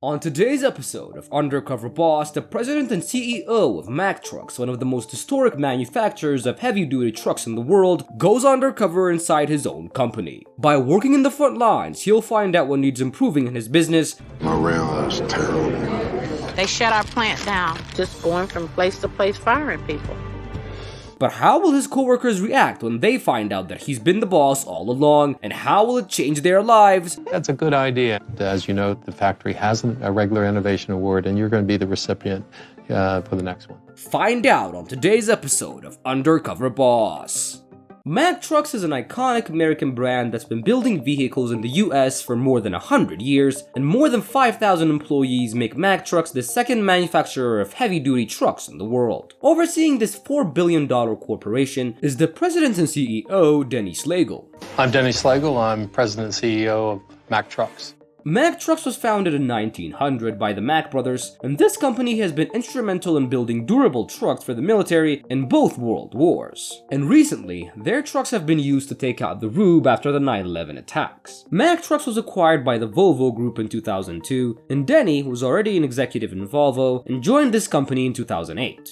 On today's episode of Undercover Boss, the president and CEO of Mack Trucks, one of the most historic manufacturers of heavy-duty trucks in the world, goes undercover inside his own company. By working in the front lines, he'll find out what needs improving in his business. My rail is terrible. They shut our plant down, just going from place to place firing people. But how will his coworkers react when they find out that he's been the boss all along, and how will it change their lives? That's a good idea. As you know, the factory has a regular innovation award, and you're going to be the recipient for the next one. Find out on today's episode of Undercover Boss. Mack Trucks is an iconic American brand that's been building vehicles in the US for more than 100 years, and more than 5,000 employees make Mack Trucks the second manufacturer of heavy-duty trucks in the world. Overseeing this $4 billion corporation is the president and CEO, Denny Slagle. I'm Denny Slagle. I'm president and CEO of Mack Trucks. Mack Trucks was founded in 1900 by the Mack brothers, and this company has been instrumental in building durable trucks for the military in both world wars. And recently, their trucks have been used to take out the Rube after the 9/11 attacks. Mack Trucks was acquired by the Volvo Group in 2002, and Denny was already an executive in Volvo and joined this company in 2008.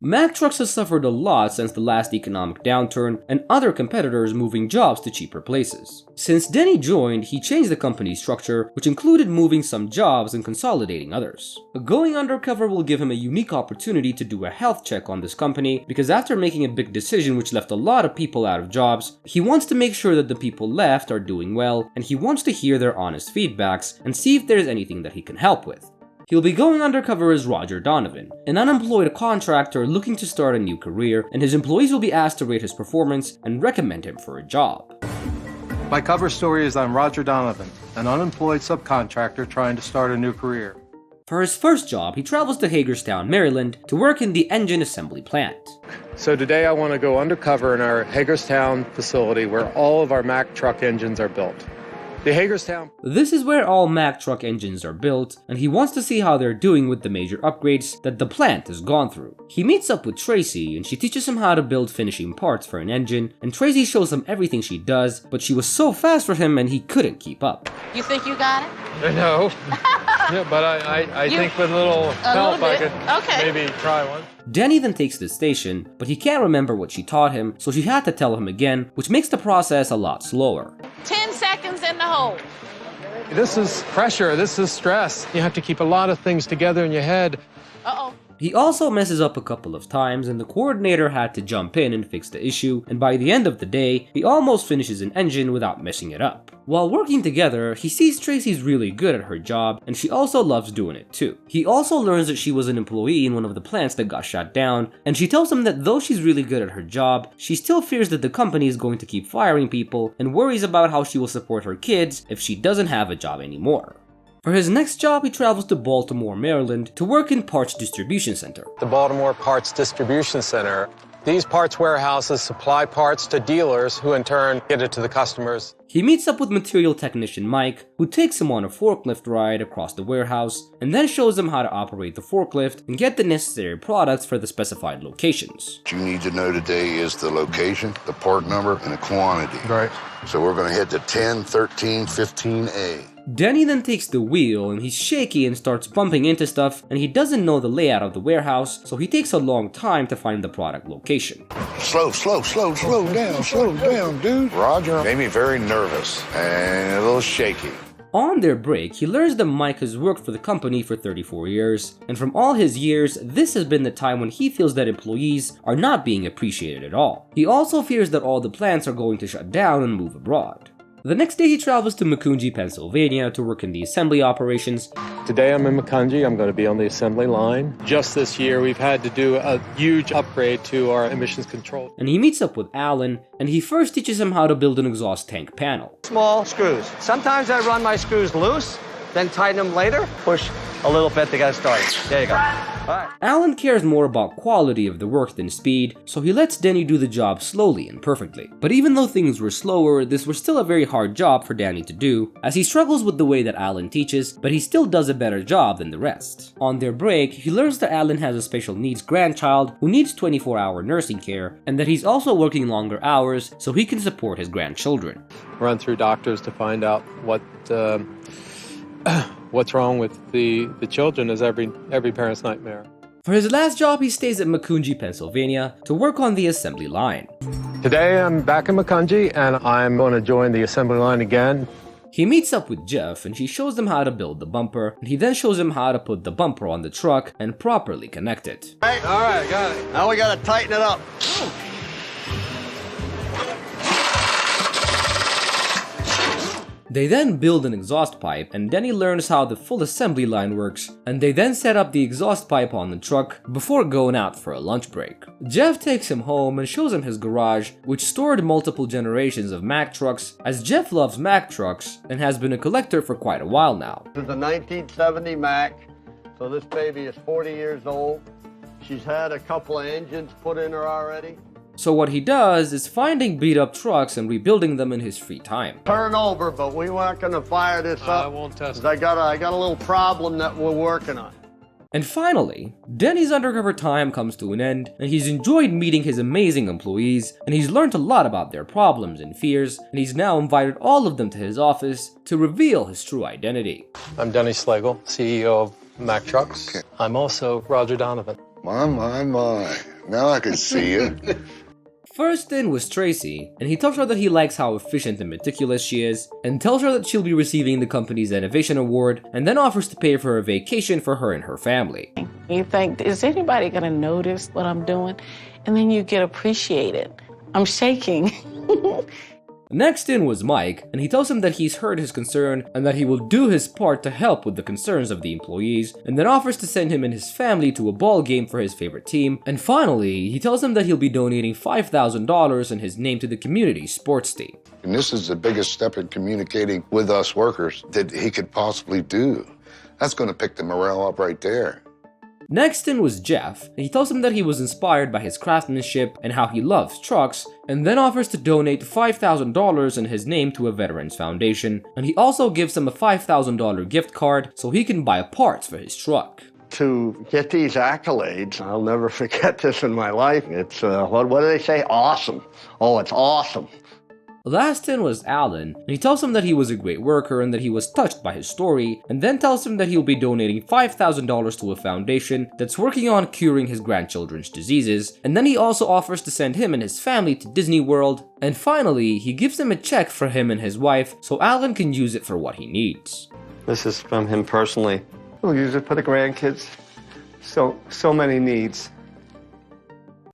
Mack Trucks has suffered a lot since the last economic downturn and other competitors moving jobs to cheaper places. Since Denny joined, he changed the company's structure, which included moving some jobs and consolidating others. Going undercover will give him a unique opportunity to do a health check on this company, because after making a big decision which left a lot of people out of jobs, he wants to make sure that the people left are doing well, and he wants to hear their honest feedbacks and see if there's anything that he can help with. He'll be going undercover as Roger Donovan, an unemployed contractor looking to start a new career, and his employees will be asked to rate his performance and recommend him for a job. My cover story is I'm Roger Donovan, an unemployed subcontractor trying to start a new career. For his first job, he travels to Hagerstown, Maryland to work in the engine assembly plant. So today I want to go undercover in our Hagerstown facility where all of our Mack truck engines are built. The Hagerstown. This is where all Mack truck engines are built, and he wants to see how they're doing with the major upgrades that the plant has gone through. He meets up with Tracy, and she teaches him how to build finishing parts for an engine, and Tracy shows him everything she does, but she was so fast for him and he couldn't keep up. You think you got it? No. Yeah, but I think with a little help I could maybe try one. Denny then takes the station, but he can't remember what she taught him, so she had to tell him again, which makes the process a lot slower. 10 seconds in the hole. This is pressure. This is stress. You have to keep a lot of things together in your head. Uh-oh. He also messes up a couple of times, and the coordinator had to jump in and fix the issue, and by the end of the day, he almost finishes an engine without messing it up. While working together, he sees Tracy's really good at her job, and she also loves doing it too. He also learns that she was an employee in one of the plants that got shut down, and she tells him that though she's really good at her job, she still fears that the company is going to keep firing people and worries about how she will support her kids if she doesn't have a job anymore. For his next job, he travels to Baltimore, Maryland to work in Parts Distribution Center. The Baltimore Parts Distribution Center. These parts warehouses supply parts to dealers who in turn get it to the customers. He meets up with material technician Mike, who takes him on a forklift ride across the warehouse, and then shows him how to operate the forklift and get the necessary products for the specified locations. What you need to know today is the location, the part number, and the quantity. Right. So we're going to hit the 10, 13, 15A. Denny then takes the wheel, and he's shaky and starts bumping into stuff, and he doesn't know the layout of the warehouse, so he takes a long time to find the product location. Slow down, dude. Roger made me very nervous and a little shaky. On their break, he learns that Mike has worked for the company for 34 years, and from all his years, this has been the time when he feels that employees are not being appreciated at all. He also fears that all the plants are going to shut down and move abroad. The next day, he travels to Macungie, Pennsylvania to work in the assembly operations. Today I'm in Macungie. I'm going to be on the assembly line. Just this year, we've had to do a huge upgrade to our emissions control. And he meets up with Alan, and he first teaches him how to build an exhaust tank panel. Small screws. Sometimes I run my screws loose, then tighten them later, push a little bit to get started. There you go. All right. Alan cares more about quality of the work than speed, so he lets Denny do the job slowly and perfectly. But even though things were slower, this was still a very hard job for Danny to do, as he struggles with the way that Alan teaches, but he still does a better job than the rest. On their break, he learns that Alan has a special needs grandchild who needs 24-hour nursing care, and that he's also working longer hours so he can support his grandchildren. Run through doctors to find out what what's wrong with the children is every parent's nightmare. For his last job, he stays at Macungie, Pennsylvania to work on the assembly line. Today I'm back in Macungie and I'm going to join the assembly line again. He meets up with Jeff and he shows him how to build the bumper, and he then shows him how to put the bumper on the truck and properly connect it. All right, got it. Now we got to tighten it up. They then build an exhaust pipe, and Denny learns how the full assembly line works, and they then set up the exhaust pipe on the truck before going out for a lunch break. Jeff takes him home and shows him his garage, which stored multiple generations of Mack trucks, as Jeff loves Mack trucks and has been a collector for quite a while now. This is a 1970 Mack, so this baby is 40 years old. She's had a couple of engines put in her already. So what he does is finding beat up trucks and rebuilding them in his free time. Turn over, but we weren't going to fire this up. I won't test it. I got a little problem that we're working on. And finally, Denny's undercover time comes to an end, and he's enjoyed meeting his amazing employees, and he's learned a lot about their problems and fears, and he's now invited all of them to his office to reveal his true identity. I'm Denny Slagle, CEO of Mack Trucks. Okay. I'm also Roger Donovan. My. Now I can see you. First in was Tracy, and he tells her that he likes how efficient and meticulous she is, and tells her that she'll be receiving the company's Innovation Award, and then offers to pay for a vacation for her and her family. You think, is anybody going to notice what I'm doing? And then you get appreciated. I'm shaking. Next in was Mike, and he tells him that he's heard his concern and that he will do his part to help with the concerns of the employees, and then offers to send him and his family to a ball game for his favorite team. And finally, he tells him that he'll be donating $5,000 in his name to the community sports team. And this is the biggest step in communicating with us workers that he could possibly do. That's going to pick the morale up right there. Next in was Jeff, and he tells him that he was inspired by his craftsmanship and how he loves trucks, and then offers to donate $5,000 in his name to a veterans foundation, and he also gives him a $5,000 gift card so he can buy parts for his truck. To get these accolades, I'll never forget this in my life. It's, what do they say? Awesome. Oh, it's awesome. Last in was Alan, and he tells him that he was a great worker and that he was touched by his story, and then tells him that he'll be donating $5,000 to a foundation that's working on curing his grandchildren's diseases, and then he also offers to send him and his family to Disney World, and finally, he gives him a check for him and his wife so Alan can use it for what he needs. This is from him personally. We'll use it for the grandkids. So many needs.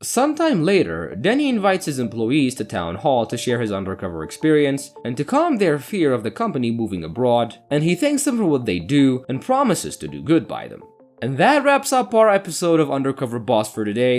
Sometime later, Denny invites his employees to town hall to share his undercover experience and to calm their fear of the company moving abroad, and he thanks them for what they do and promises to do good by them. And that wraps up our episode of Undercover Boss for today.